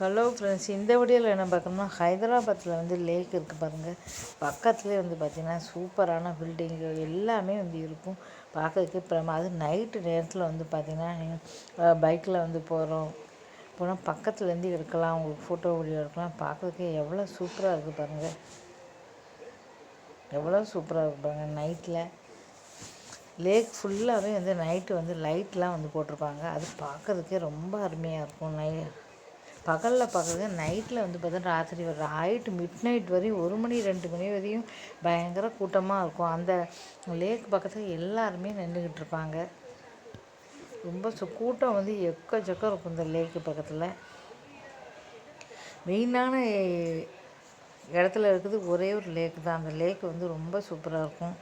Hello friends, இந்த வீடியோவில் என்ன பார்க்கணும்னா ஹைதராபாத்தில் வந்து லேக் இருக்குது பாருங்கள். பக்கத்துலேயே வந்து பார்த்திங்கன்னா சூப்பரான பில்டிங்கு எல்லாமே வந்து இருக்கும். பார்க்கறதுக்கு அப்புறமா அது நைட்டு நேரத்தில் வந்து பார்த்திங்கன்னா பைக்கில் வந்து போனால் பக்கத்துலேருந்து எடுக்கலாம், உங்களுக்கு ஃபோட்டோ வீடியோ எடுக்கலாம். பார்க்குறதுக்கு எவ்வளோ சூப்பராக இருக்குது பாருங்கள், எவ்வளோ சூப்பராக இருக்குது பாருங்கள். நைட்டில் லேக் ஃபுல்லாகவே வந்து நைட்டு வந்து லைட்லாம் வந்து போட்டிருப்பாங்க. அது பார்க்குறதுக்கே ரொம்ப அருமையாக இருக்கும். பகலில் பார்க்குறது நைட்டில் வந்து பார்த்தா ராத்திரி ஒரு மிட் நைட் வரையும் 1 மணி 2 மணி வரையும் பயங்கர கூட்டமாக இருக்கும். அந்த லேக் பக்கத்தில் எல்லாருமே நின்றுக்கிட்டு இருப்பாங்க. ரொம்ப கூட்டம் வந்து எக்கச்சக்கம் இருக்கும் இந்த லேக்கு பக்கத்தில். மெயினான இடத்துல இருக்குது ஒரே ஒரு லேக் தான். அந்த லேக் வந்து ரொம்ப சூப்பராக இருக்கும்.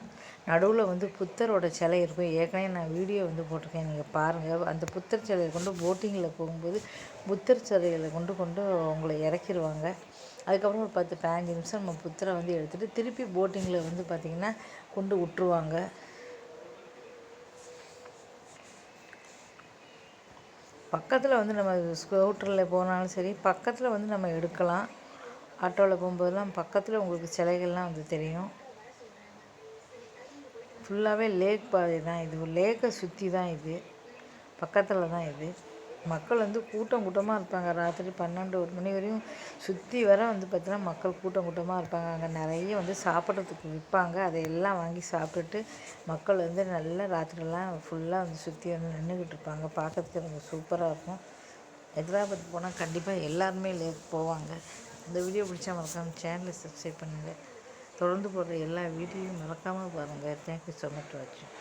நடுவில் வந்து புத்தரோட சிலை இருக்கும். ஏற்கனவே நான் வீடியோ வந்து போட்டிருக்கேன், நீங்கள் பாருங்கள். அந்த புத்தர் சிலையை கொண்டு போட்டிங்கில் போகும்போது புத்தர் சிலைகளை கொண்டு உங்களை இறக்கிடுவாங்க. அதுக்கப்புறம் ஒரு 10-15 நிமிஷம் நம்ம புத்தரை வந்து எடுத்துகிட்டு திருப்பி போட்டிங்கில் வந்து பார்த்திங்கன்னா கொண்டு விட்டுருவாங்க. பக்கத்தில் வந்து நம்ம ஸ்கூட்டரில் போனாலும் சரி, பக்கத்தில் வந்து நம்ம எடுக்கலாம். ஆட்டோவில் போகும்போதெல்லாம் பக்கத்தில் உங்களுக்கு சிலைகள்லாம் வந்து தெரியும். ஃபுல்லாகவே லேக் பாதை தான் இது. லேக்கை சுற்றி தான் இது, பக்கத்தில் தான் இது. மக்கள் வந்து கூட்டமாக இருப்பாங்க. ராத்திரி 12-1 மணி வரையும் சுற்றி வர வந்து பார்த்தீங்கன்னா மக்கள் கூட்டமாக இருப்பாங்க. அங்கே நிறைய வந்து சாப்பிட்றதுக்கு விற்பாங்க. அதையெல்லாம் வாங்கி சாப்பிட்டுட்டு மக்கள் வந்து நல்லா ராத்திரிலாம் ஃபுல்லாக வந்து சுற்றி வந்து நின்றுக்கிட்டு இருப்பாங்க. பார்க்கறதுக்கு ரொம்ப சூப்பராக இருக்கும். ஹைதராபாத் போனால் கண்டிப்பாக எல்லாருமே லேக் போவாங்க. இந்த வீடியோ பிடிச்சா மறக்காமல் சேனலை சப்ஸ்கிரைப் பண்ணுங்கள். தொடர்ந்து போடுற எல்லா வீடியோவும் மறக்காமல் பாருங்கள். தேங்க்யூ ஸோ மச் வாட்சிங்.